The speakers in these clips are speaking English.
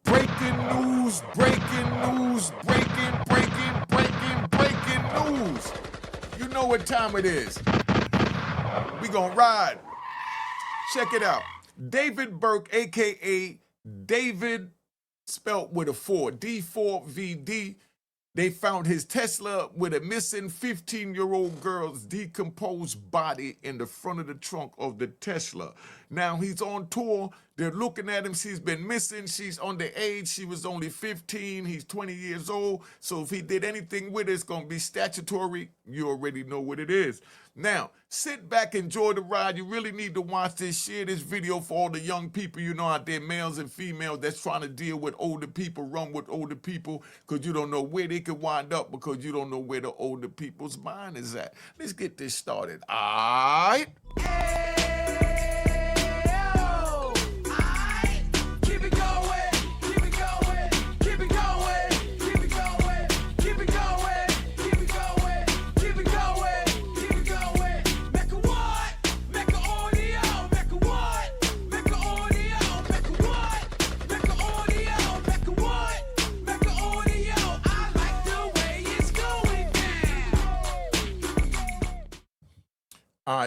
Breaking news, breaking news, breaking news. You know what time it is. We gonna ride. Check it out. David Burke, aka David, spelt with a 4, D4vd. They found his Tesla with a missing 15-year-old girl's decomposed body in the front of the trunk of the Tesla. Now he's on tour. They're looking at him. She's been missing. She's underage. She was only 15. He's 20 years old. So if he did anything with it, it's going to be statutory. You already know what it is. Now, sit back, enjoy the ride. You really need to watch this. Share this video for all the young people you know out there, males and females, that's trying to deal with older people, run with older people, because you don't know where they could wind up, because you don't know where the older people's mind is at. Let's get this started. All right?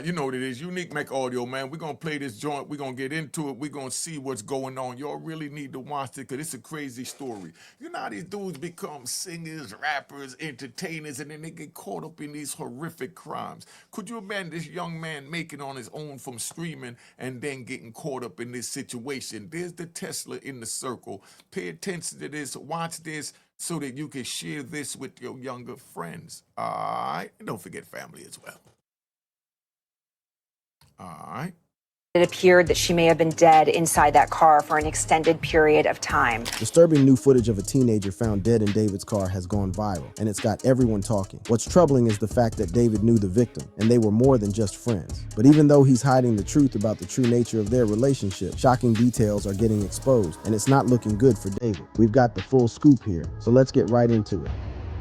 You know what it is. Unique Mecca Audio, man. We're going to play this joint. We're going to get into it. We're going to see what's going on. Y'all really need to watch it because it's a crazy story. You know how these dudes become singers, rappers, entertainers, and then they get caught up in these horrific crimes. Could you imagine this young man making on his own from streaming and then getting caught up in this situation? There's the Tesla in the circle. Pay attention to this. Watch this so that you can share this with your younger friends. All right? And don't forget family as well. All right. It appeared that she may have been dead inside that car for an extended period of time. Disturbing new footage of a teenager found dead in David's car has gone viral, and it's got everyone talking. What's troubling is the fact that David knew the victim, and they were more than just friends. But even though he's hiding the truth about the true nature of their relationship, shocking details are getting exposed, and it's not looking good for David. We've got the full scoop here, so let's get right into it.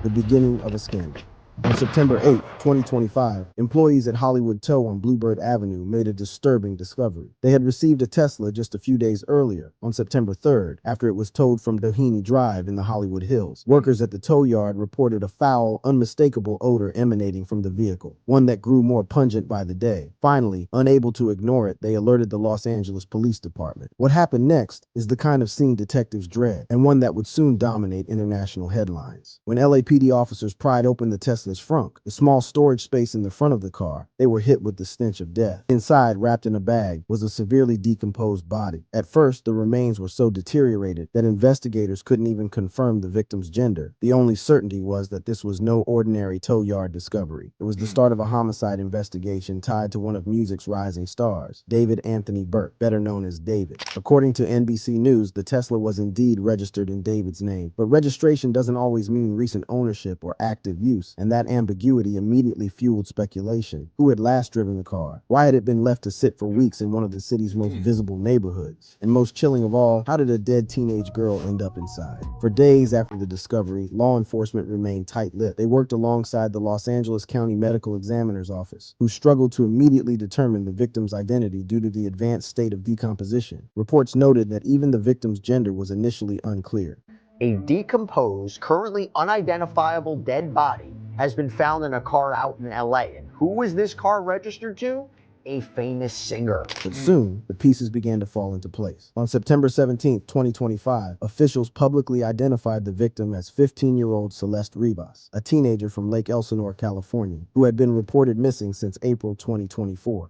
The beginning of a scandal. On September 8, 2025, employees at Hollywood Tow on Bluebird Avenue made a disturbing discovery. They had received a Tesla just a few days earlier, on September 3rd, after it was towed from Doheny Drive in the Hollywood Hills. Workers at the tow yard reported a foul, unmistakable odor emanating from the vehicle, one that grew more pungent by the day. Finally, unable to ignore it, they alerted the Los Angeles Police Department. What happened next is the kind of scene detectives dread, and one that would soon dominate international headlines. When LAPD officers pried open the Tesla's frunk, the small storage space in the front of the car, they were hit with the stench of death. Inside, wrapped in a bag, was a severely decomposed body. At first, the remains were so deteriorated that investigators couldn't even confirm the victim's gender. The only certainty was that this was no ordinary tow yard discovery. It was the start of a homicide investigation tied to one of music's rising stars, David Anthony Burke, better known as David. According to NBC News, the Tesla was indeed registered in David's name, but registration doesn't always mean recent ownership or active use, and that ambiguity immediately fueled speculation. Who had last driven the car? Why had it been left to sit for weeks in one of the city's most visible neighborhoods? And most chilling of all, how did a dead teenage girl end up inside? For days after the discovery, law enforcement remained tight-lipped. They worked alongside the Los Angeles County Medical Examiner's Office, who struggled to immediately determine the victim's identity due to the advanced state of decomposition. Reports noted that even the victim's gender was initially unclear. A decomposed, currently unidentifiable dead body has been found in a car out in LA. And who was this car registered to? A famous singer. But soon, the pieces began to fall into place. On September 17, 2025, officials publicly identified the victim as 15-year-old Celeste Rivas, a teenager from Lake Elsinore, California, who had been reported missing since April 2024.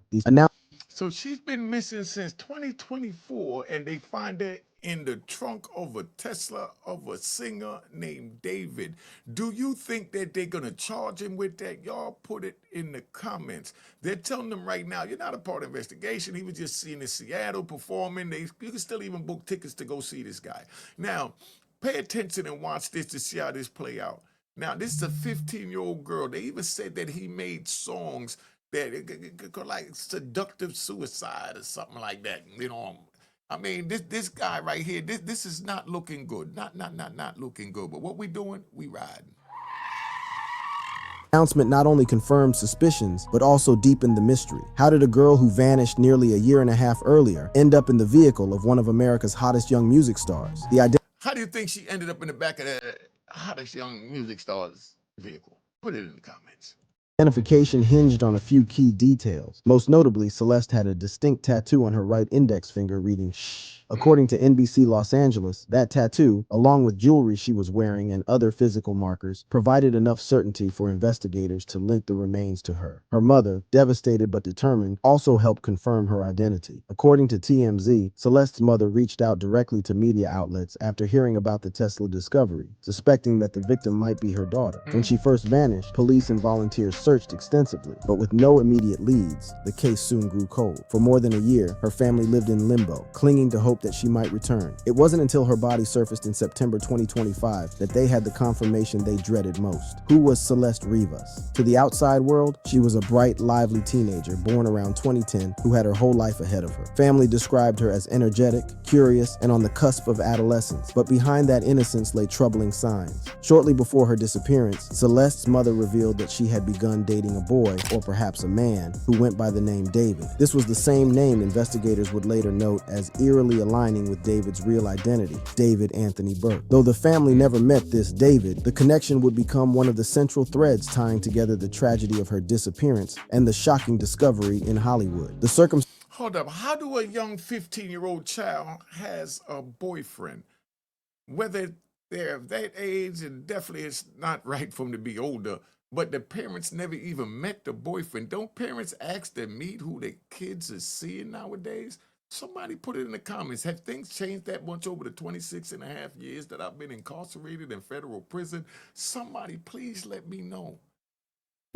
So she's been missing since 2024, and they find her in the trunk of a Tesla of a singer named David. Do you think that they're going to charge him with that? Y'all put it in the comments. They're telling them right now, you're not a part of the investigation. He was just seen in Seattle performing. You can still even book tickets to go see this guy. Now, pay attention and watch this to see how this play out. Now, this is a 15-year-old girl. They even said that he made songs that like seductive suicide or something like that. You know, I mean, this guy right here, this is not looking good. Not looking good. But what we doing? We riding. Announcement not only confirmed suspicions, but also deepened the mystery. How did a girl who vanished nearly a year and a half earlier end up in the vehicle of one of America's hottest young music stars? How do you think she ended up in the back of the hottest young music star's vehicle? Put it in the comments. Identification hinged on a few key details. Most notably, Celeste had a distinct tattoo on her right index finger reading "shh." According to NBC Los Angeles, that tattoo, along with jewelry she was wearing and other physical markers, provided enough certainty for investigators to link the remains to her. Her mother, devastated but determined, also helped confirm her identity. According to TMZ, Celeste's mother reached out directly to media outlets after hearing about the Tesla discovery, suspecting that the victim might be her daughter. When she first vanished, police and volunteers searched extensively, but with no immediate leads, the case soon grew cold. For more than a year, her family lived in limbo, clinging to hope that she might return. It wasn't until her body surfaced in September 2025 that they had the confirmation they dreaded most. Who was Celeste Rivas? To the outside world, she was a bright, lively teenager born around 2010 who had her whole life ahead of her. Family described her as energetic, curious, and on the cusp of adolescence, but behind that innocence lay troubling signs. Shortly before her disappearance, Celeste's mother revealed that she had begun dating a boy, or perhaps a man, who went by the name David. This was the same name investigators would later note as eerily aligning with David's real identity, David Anthony Burke. Though the family never met this David, the connection would become one of the central threads tying together the tragedy of her disappearance and the shocking discovery in Hollywood. Hold up. How do a young 15-year-old child has a boyfriend? Whether they're of that age, and definitely it's not right for them to be older, but the parents never even met the boyfriend. Don't parents ask to meet who their kids are seeing nowadays? Somebody put it in the comments. Have things changed that much over the 26 and a half years that I've been incarcerated in federal prison? Somebody please let me know.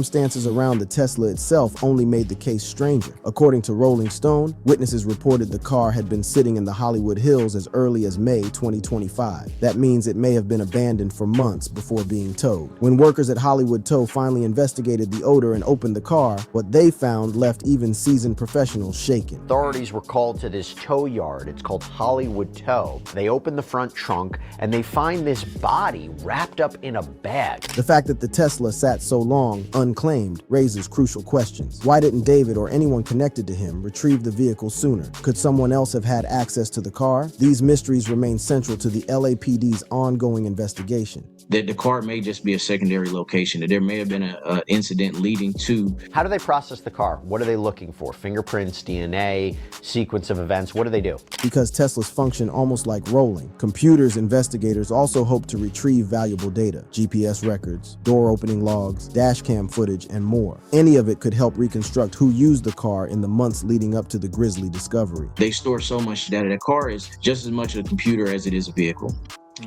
Circumstances around the Tesla itself only made the case stranger. According to Rolling Stone, witnesses reported the car had been sitting in the Hollywood Hills as early as May 2025. That means it may have been abandoned for months before being towed. When workers at Hollywood Tow finally investigated the odor and opened the car, what they found left even seasoned professionals shaken. Authorities were called to this tow yard. It's called Hollywood Tow. They open the front trunk and they find this body wrapped up in a bag. The fact that the Tesla sat so long unclaimed raises crucial questions. Why didn't David or anyone connected to him retrieve the vehicle sooner? Could someone else have had access to the car? These mysteries remain central to the LAPD's ongoing investigation. That the car may just be a secondary location, that there may have been an incident leading to. How do they process the car? What are they looking for? Fingerprints, DNA, sequence of events? What do they do? Because Teslas function almost like rolling, computers investigators also hope to retrieve valuable data, GPS records, door opening logs, dash cam footage, and more. Any of it could help reconstruct who used the car in the months leading up to the grisly discovery. They store so much data. The car is just as much a computer as it is a vehicle.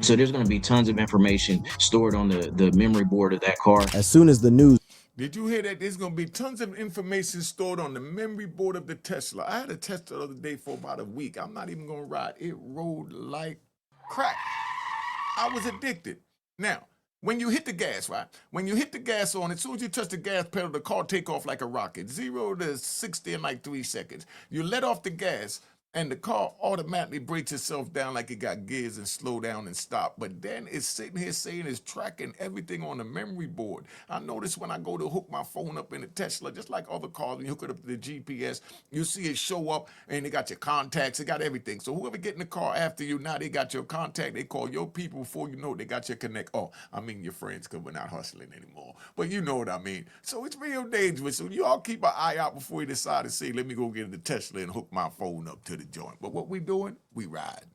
So there's going to be tons of information stored on the memory board of that car. As soon as the news Did you hear that? There's going to be tons of information stored on the memory board of the Tesla. I had a Tesla the other day for about a week. I'm not even going to ride. It rolled like crack. I was addicted. Now, when you hit the gas, right? When you hit the gas on, as soon as you touch the gas pedal, the car take off like a rocket. 0 to 60 in like 3 seconds. You let off the gas, and the car automatically breaks itself down like it got gears and slow down and stop. But then it's sitting here saying it's tracking everything on the memory board. I notice when I go to hook my phone up in the Tesla, just like other cars, when you hook it up to the GPS, you see it show up and they got your contacts, they got everything. So whoever get in the car after you, now they got your contact, they call your people before you know they got your connect. Oh, I mean your friends, because we're not hustling anymore. But you know what I mean. So it's real dangerous. So you all keep an eye out before you decide to say, let me go get in the Tesla and hook my phone up to the joint. But what we doing? We riding.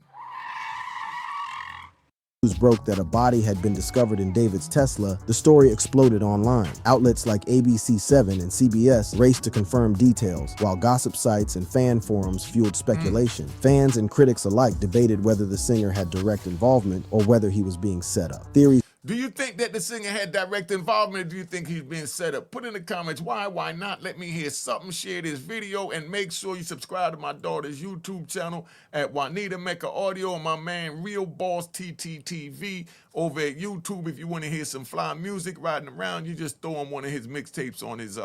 News broke that a body had been discovered in David's Tesla, the story exploded online. Outlets like ABC7 and CBS raced to confirm details, while gossip sites and fan forums fueled speculation. Fans and critics alike debated whether the singer had direct involvement or whether he was being set up. Theories. Do you think that the singer had direct involvement, or do you think he's being set up? Put in the comments why not. Let me hear something. Share this video and make sure you subscribe to my daughter's YouTube channel at Juanita Mecca Audio and my man Real Boss TTTV over at YouTube. If you want to hear some fly music riding around, you just throw on one of his mixtapes on his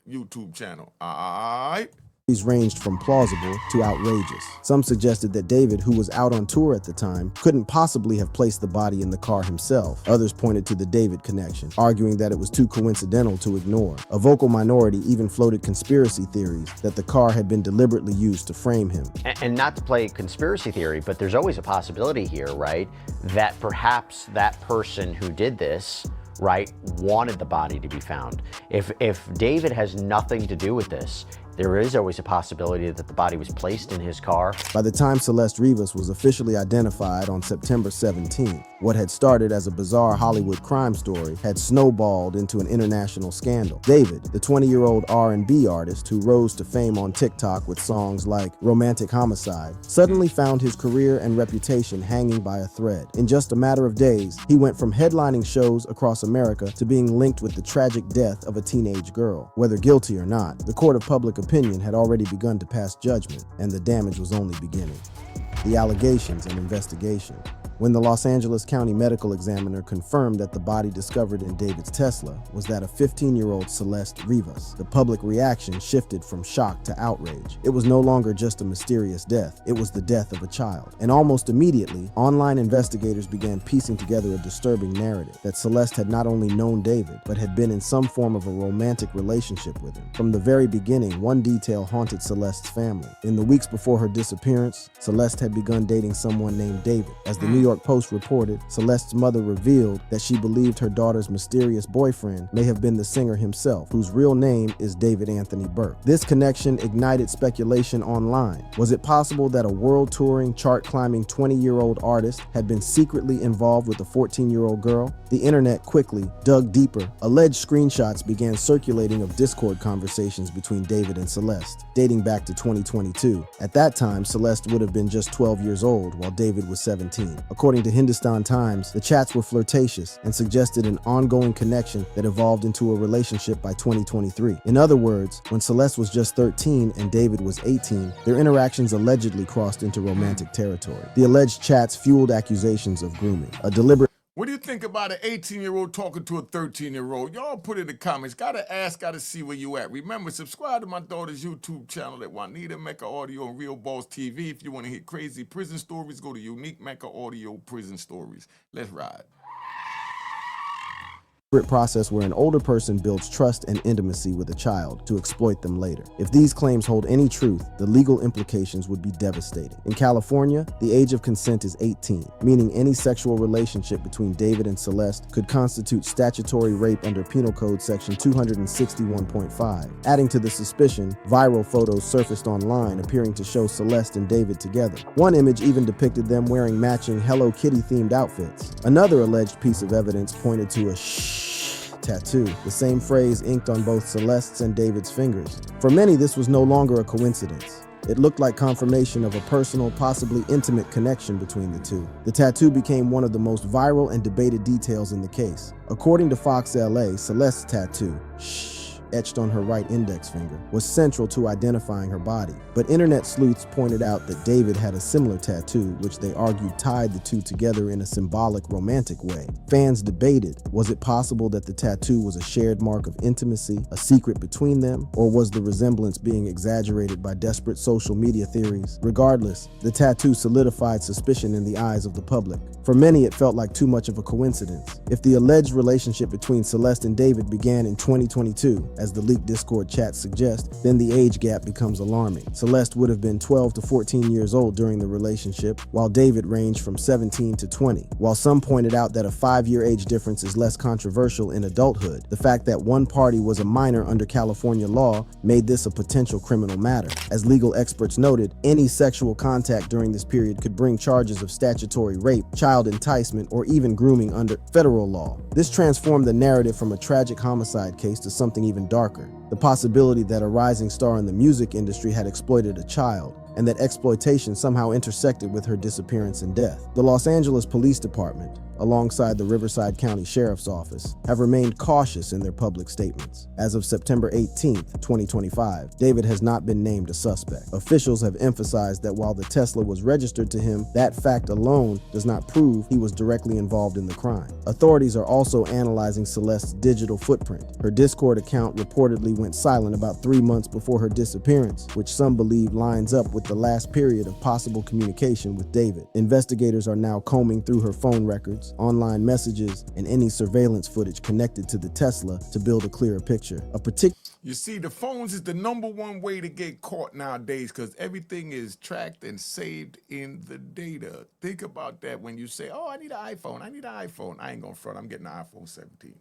YouTube channel. All right. These ranged from plausible to outrageous. Some suggested that David, who was out on tour at the time, couldn't possibly have placed the body in the car himself. Others pointed to the David connection, arguing that it was too coincidental to ignore. A vocal minority even floated conspiracy theories that the car had been deliberately used to frame him. And not to play conspiracy theory, but there's always a possibility here, right, that perhaps that person who did this, right, wanted the body to be found. If David has nothing to do with this, there is always a possibility that the body was placed in his car. By the time Celeste Rivas was officially identified on September 17, what had started as a bizarre Hollywood crime story had snowballed into an international scandal. David, the 20-year-old R&B artist who rose to fame on TikTok with songs like Romantic Homicide, suddenly found his career and reputation hanging by a thread. In just a matter of days, he went from headlining shows across America to being linked with the tragic death of a teenage girl. Whether guilty or not, the court of public opinion had already begun to pass judgment, and the damage was only beginning. The allegations and investigation. When the Los Angeles County Medical Examiner confirmed that the body discovered in David's Tesla was that of 15-year-old Celeste Rivas, the public reaction shifted from shock to outrage. It was no longer just a mysterious death, it was the death of a child. And almost immediately, online investigators began piecing together a disturbing narrative that Celeste had not only known David, but had been in some form of a romantic relationship with him. From the very beginning, one detail haunted Celeste's family. In the weeks before her disappearance, Celeste had begun dating someone named David. As the New York Post reported, Celeste's mother revealed that she believed her daughter's mysterious boyfriend may have been the singer himself, whose real name is David Anthony Burke. This connection ignited speculation online. Was it possible that a world-touring, chart-climbing 20-year-old artist had been secretly involved with a 14-year-old girl? The internet quickly dug deeper. Alleged screenshots began circulating of Discord conversations between David and Celeste, dating back to 2022. At that time, Celeste would have been just 12 years old, while David was 17. According to Hindustan Times, the chats were flirtatious and suggested an ongoing connection that evolved into a relationship by 2023. In other words, when Celeste was just 13 and David was 18, their interactions allegedly crossed into romantic territory. The alleged chats fueled accusations of grooming, a deliberate. What do you think about an 18-year-old talking to a 13-year-old? Y'all put in the comments. Gotta ask, gotta see where you at. Remember, subscribe to my daughter's YouTube channel at Juanita Mecca Audio and Real Boss TV. If you want to hear crazy prison stories, go to Unique Mecca Audio Prison Stories. Let's ride. Process where an older person builds trust and intimacy with a child to exploit them later. If these claims hold any truth, the legal implications would be devastating. In California, the age of consent is 18, meaning any sexual relationship between David and Celeste could constitute statutory rape under Penal Code Section 261.5. Adding to the suspicion, viral photos surfaced online appearing to show Celeste and David together. One image even depicted them wearing matching Hello Kitty-themed outfits. Another alleged piece of evidence pointed to a tattoo, the same phrase inked on both Celeste's and David's fingers. For many, this was no longer a coincidence. It looked like confirmation of a personal, possibly intimate connection between the two. The tattoo became one of the most viral and debated details in the case. According to Fox LA, Celeste's tattoo, etched on her right index finger, was central to identifying her body. But internet sleuths pointed out that David had a similar tattoo, which they argued tied the two together in a symbolic, romantic way. Fans debated, was it possible that the tattoo was a shared mark of intimacy, a secret between them, or was the resemblance being exaggerated by desperate social media theories? Regardless, the tattoo solidified suspicion in the eyes of the public. For many, it felt like too much of a coincidence. If the alleged relationship between Celeste and David began in 2022, as the leaked Discord chat suggests, then the age gap becomes alarming. Celeste would have been 12 to 14 years old during the relationship, while David ranged from 17 to 20. While some pointed out that a 5-year age difference is less controversial in adulthood, the fact that one party was a minor under California law made this a potential criminal matter. As legal experts noted, any sexual contact during this period could bring charges of statutory rape, child enticement, or even grooming under federal law. This transformed the narrative from a tragic homicide case to something even darker. The possibility that a rising star in the music industry had exploited a child, and that exploitation somehow intersected with her disappearance and death. The Los Angeles Police Department, alongside the Riverside County Sheriff's Office, have remained cautious in their public statements. As of September 18, 2025, David has not been named a suspect. Officials have emphasized that while the Tesla was registered to him, that fact alone does not prove he was directly involved in the crime. Authorities are also analyzing Celeste's digital footprint. Her Discord account reportedly went silent about 3 months before her disappearance, which some believe lines up with the last period of possible communication with David. Investigators are now combing through her phone records, online messages, and any surveillance footage connected to the Tesla to build a clearer picture. You see, the phones is the #1 way to get caught nowadays because everything is tracked and saved in the data. Think about that when you say, oh, I need an iPhone. I need an iPhone. I ain't going to front. I'm getting an iPhone 17.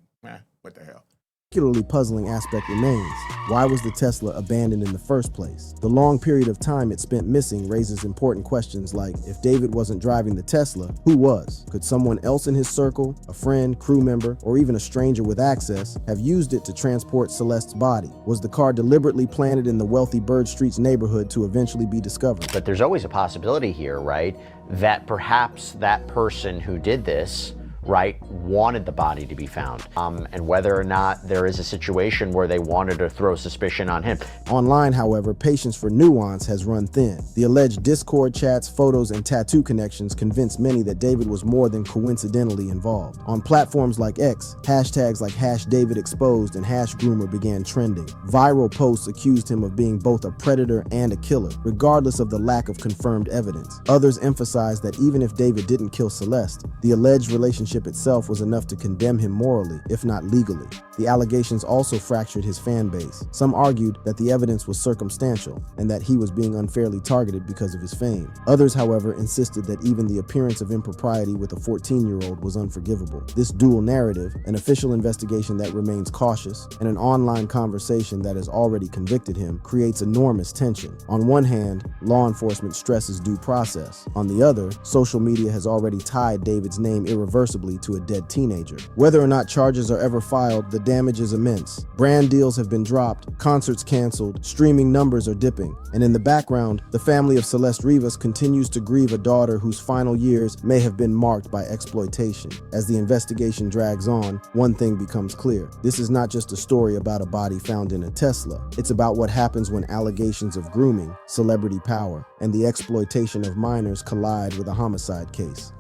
What the hell? Particularly puzzling aspect remains: why was the Tesla abandoned in the first place? The long period of time it spent missing raises important questions like, if David wasn't driving the Tesla, who was? Could someone else in his circle, a friend, crew member, or even a stranger with access, have used it to transport Celeste's body? Was the car deliberately planted in the wealthy Bird Streets neighborhood to eventually be discovered? But there's always a possibility here, right, that perhaps that person who did this, right, wanted the body to be found, and whether or not there is a situation where they wanted to throw suspicion on him. Online, however, patience for nuance has run thin. The alleged Discord chats, photos, and tattoo connections convince many that David was more than coincidentally involved. On platforms like X, hashtags like #DavidExposed and #Groomer began trending. Viral posts accused him of being both a predator and a killer, regardless of the lack of confirmed evidence. Others emphasized that even if David didn't kill Celeste, the alleged relationship itself was enough to condemn him morally, if not legally. The allegations also fractured his fan base. Some argued that the evidence was circumstantial and that he was being unfairly targeted because of his fame. Others, however, insisted that even the appearance of impropriety with a 14-year-old was unforgivable. This dual narrative, an official investigation that remains cautious, and an online conversation that has already convicted him, creates enormous tension. On one hand, law enforcement stresses due process. On the other, social media has already tied David's name irreversibly to a dead teenager. Whether or not charges are ever filed, the damage is immense. Brand deals have been dropped, concerts canceled, streaming numbers are dipping, and in the background, the family of Celeste Rivas continues to grieve a daughter whose final years may have been marked by exploitation. As the investigation drags on, one thing becomes clear. This is not just a story about a body found in a Tesla. It's about what happens when allegations of grooming, celebrity power, and the exploitation of minors collide with a homicide case.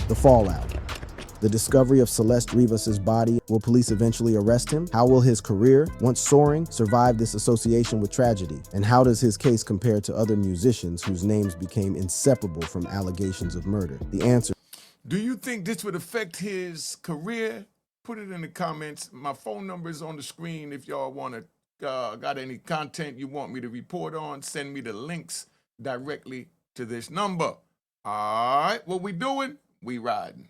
The fallout. The discovery of Celeste Rivas' body. Will police eventually arrest him? How will his career, once soaring, survive this association with tragedy? And how does his case compare to other musicians whose names became inseparable from allegations of murder? The answer. Do you think this would affect his career? Put it in the comments. My phone number is on the screen if y'all want to, got any content you want me to report on, send me the links directly to this number. All right, what we doing? We riding.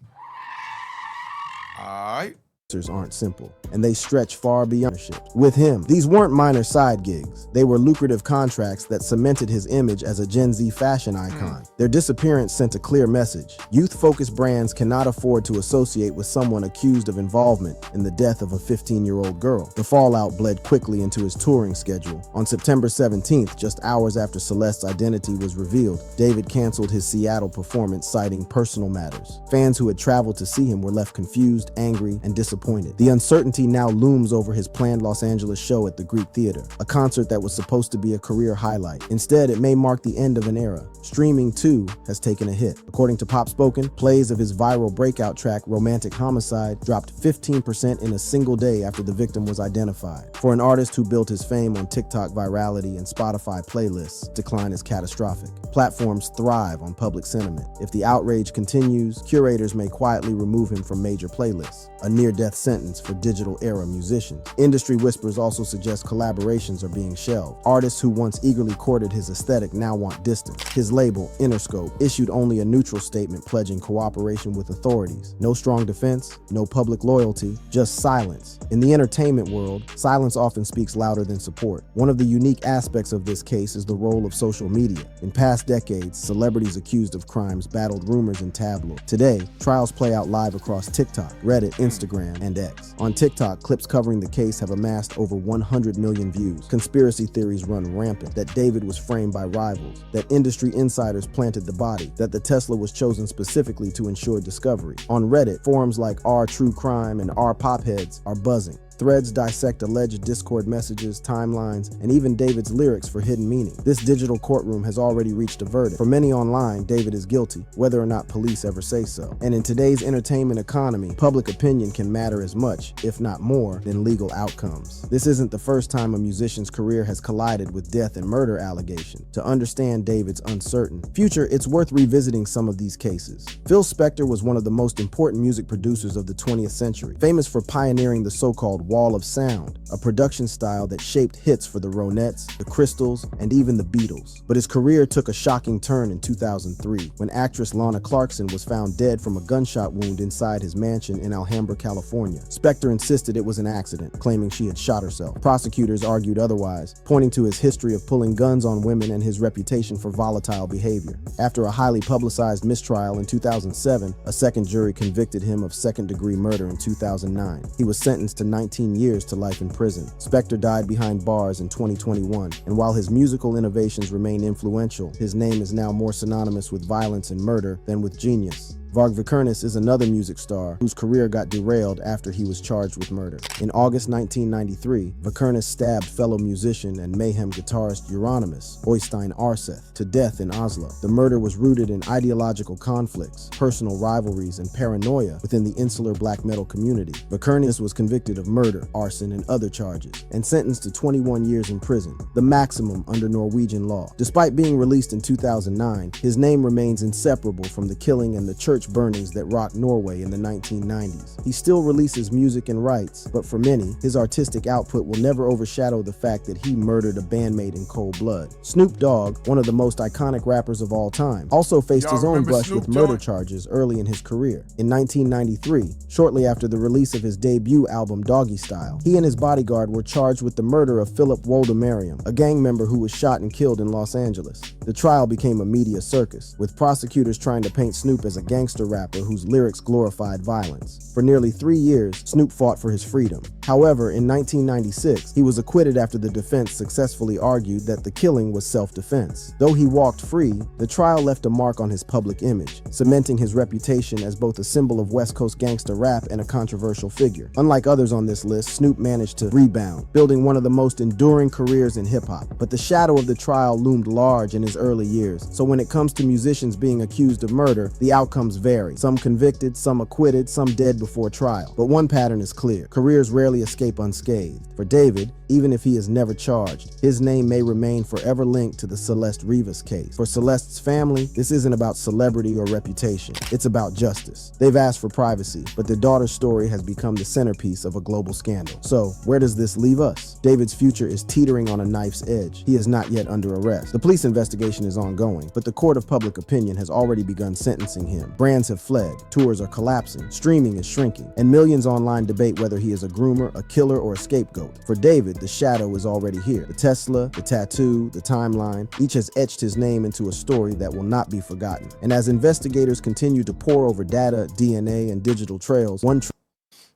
All right. Answers aren't simple, and they stretch far beyond ownership. With him, these weren't minor side gigs. They were lucrative contracts that cemented his image as a Gen Z fashion icon. Their disappearance sent a clear message. Youth-focused brands cannot afford to associate with someone accused of involvement in the death of a 15-year-old girl. The fallout bled quickly into his touring schedule. On September 17th, just hours after Celeste's identity was revealed, David canceled his Seattle performance, citing personal matters. Fans who had traveled to see him were left confused, angry, and disappointed. The uncertainty now looms over his planned Los Angeles show at the Greek Theater, a concert that was supposed to be a career highlight. Instead, it may mark the end of an era. Streaming, too, has taken a hit. According to Pop Spoken, plays of his viral breakout track, Romantic Homicide, dropped 15% in a single day after the victim was identified. For an artist who built his fame on TikTok virality and Spotify playlists, decline is catastrophic. Platforms thrive on public sentiment. If the outrage continues, curators may quietly remove him from major playlists, a near-death sentence for digital-era musicians. Industry whispers also suggest collaborations are being shelved. Artists who once eagerly courted his aesthetic now want distance. His label, Interscope, issued only a neutral statement pledging cooperation with authorities. No strong defense, no public loyalty, just silence. In the entertainment world, silence often speaks louder than support. One of the unique aspects of this case is the role of social media. In past decades, celebrities accused of crimes battled rumors in tabloids. Today, trials play out live across TikTok, Reddit, Instagram, Homicide, and X. On TikTok, clips covering the case have amassed over 100 million views. Conspiracy theories run rampant that David was framed by rivals, that industry insiders planted the body, that the Tesla was chosen specifically to ensure discovery. On Reddit, forums like R True Crime and R Popheads are buzzing. Threads dissect alleged Discord messages, timelines, and even David's lyrics for hidden meaning. This digital courtroom has already reached a verdict. For many online, David is guilty, whether or not police ever say so. And in today's entertainment economy, public opinion can matter as much, if not more, than legal outcomes. This isn't the first time a musician's career has collided with death and murder allegations. To understand David's uncertain future, it's worth revisiting some of these cases. Phil Spector was one of the most important music producers of the 20th century, famous for pioneering the so-called Wall of Sound, a production style that shaped hits for the Ronettes, the Crystals, and even the Beatles. But his career took a shocking turn in 2003 when actress Lana Clarkson was found dead from a gunshot wound inside his mansion in Alhambra, California. Spector insisted it was an accident, claiming she had shot herself. Prosecutors argued otherwise, pointing to his history of pulling guns on women and his reputation for volatile behavior. After a highly publicized mistrial in 2007, a second jury convicted him of second-degree murder in 2009. He was sentenced to 19 years to life in prison. Spector died behind bars in 2021, and while his musical innovations remain influential, his name is now more synonymous with violence and murder than with genius. Varg Vikernes is another music star whose career got derailed after he was charged with murder. In August 1993, Vikernes stabbed fellow musician and Mayhem guitarist Euronymous Oystein Arseth to death in Oslo. The murder was rooted in ideological conflicts, personal rivalries, and paranoia within the insular black metal community. Vikernes was convicted of murder, arson, and other charges, and sentenced to 21 years in prison, the maximum under Norwegian law. Despite being released in 2009, his name remains inseparable from the killing and the church burnings that rocked Norway in the 1990s. He still releases music and writes, but for many, his artistic output will never overshadow the fact that he murdered a bandmate in cold blood. Snoop Dogg, one of the most iconic rappers of all time, also faced his own brush with murder charges early in his career. In 1993, shortly after the release of his debut album Doggy Style, he and his bodyguard were charged with the murder of Philip Woldemariam, a gang member who was shot and killed in Los Angeles. The trial became a media circus, with prosecutors trying to paint Snoop as a gangster rapper whose lyrics glorified violence. For nearly 3 years, Snoop fought for his freedom. However, in 1996, he was acquitted after the defense successfully argued that the killing was self-defense. Though he walked free, the trial left a mark on his public image, cementing his reputation as both a symbol of West Coast gangster rap and a controversial figure. Unlike others on this list, Snoop managed to rebound, building one of the most enduring careers in hip-hop. But the shadow of the trial loomed large in his early years, so when it comes to musicians being accused of murder, the outcomes vary. Some convicted, some acquitted, some dead before trial. But one pattern is clear. Careers rarely escape unscathed. For David, even if he is never charged, his name may remain forever linked to the Celeste Rivas case. For Celeste's family, this isn't about celebrity or reputation. It's about justice. They've asked for privacy, but their daughter's story has become the centerpiece of a global scandal. So, where does this leave us? David's future is teetering on a knife's edge. He is not yet under arrest. The police investigation is ongoing, but the court of public opinion has already begun sentencing him. Brands have fled, tours are collapsing, streaming is shrinking, and millions online debate whether he is a groomer, a killer, or a scapegoat. For David, the shadow is already here. The Tesla, the tattoo, the timeline, each has etched his name into a story that will not be forgotten. And as investigators continue to pore over data, DNA, and digital trails,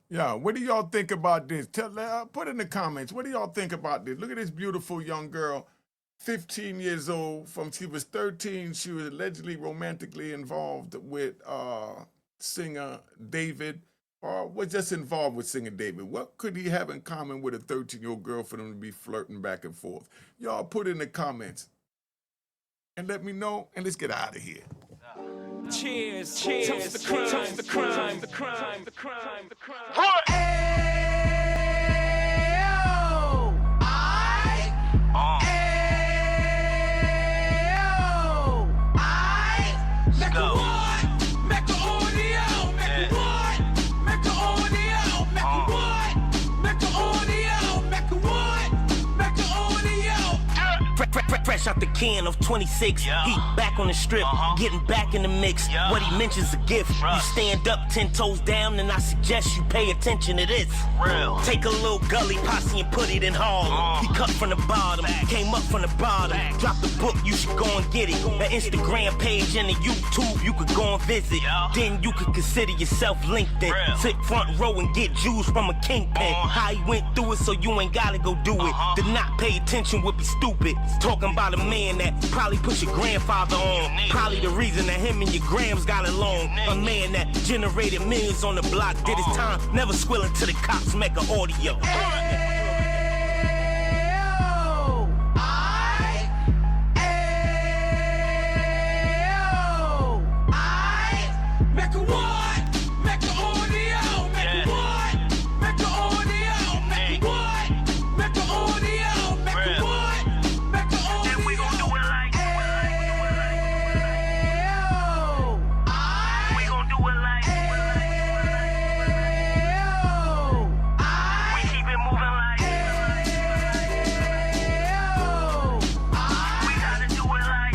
Yeah, what do y'all think about this? Put in the comments, what do y'all think about this? Look at this beautiful young girl, 15 years old. From she was 13, she was allegedly romantically involved with singer David, or was just involved with singer David. What could he have in common with a 13-year-old girl for them to be flirting back and forth? Y'all put in the comments and let me know, and let's get out of here. Cheers, cheers, toast the crime, toast the crime, the crime, the crime, the crime. What? Fresh out the can of 26, he back on the strip, getting back in the mix. What he mentions a gift. You stand up 10 toes down, and I suggest you pay attention to this. Take a little gully posse and put it in Harlem. He cut from the bottom, came up from the bottom. Drop the book, you should go and get it. The Instagram page and the YouTube, you could go and visit. Then you could consider yourself LinkedIn. Sit front row and get Jews from a kingpin. How he went through it, so you ain't gotta go do it. To not pay attention would be stupid. Talking about a man that probably put your grandfather on. Probably the reason that him and your grams got along. A man that generated millions on the block, did his time, never squilling to the cops, Mecca audio. Mecca what? Mecca audio. Mecca what? Mecca audio. Mecca what? Mecca audio. Mecca what? Mecca audio. And we gon' do it like. We gon' do it like. We keep it moving like. We gotta do it like.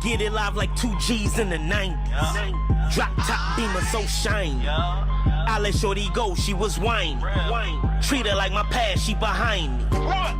Get it live like 2 G's in the 90s. Drop top beamer so shiny. I let shorty go, she was whining. Treat her like my past, she behind me.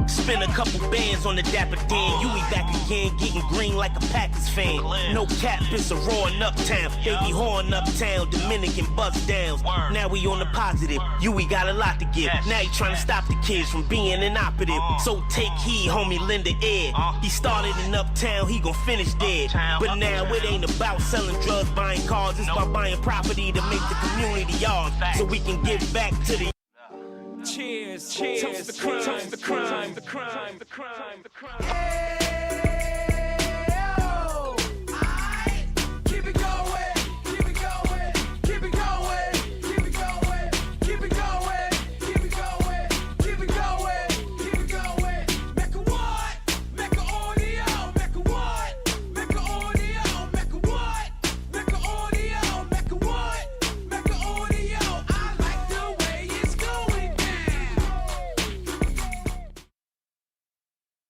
Spend a couple bands on the Dapper Dan. You be back again, getting green like a Packers fan. No cap, it's a roaring uptown. They be horn uptown, Dominican bust downs. Now we on the positive, we got a lot to give. Now he trying to stop the kids from being inoperative. So take heed, homie, lend a ear. He started in uptown, he gon' finish dead. But now it ain't about selling drugs, buying cars. It's about buying property to make the community ours, so we can give back to the. Cheers, cheers, toast the crime, the crime, the crime, the crime, the crime.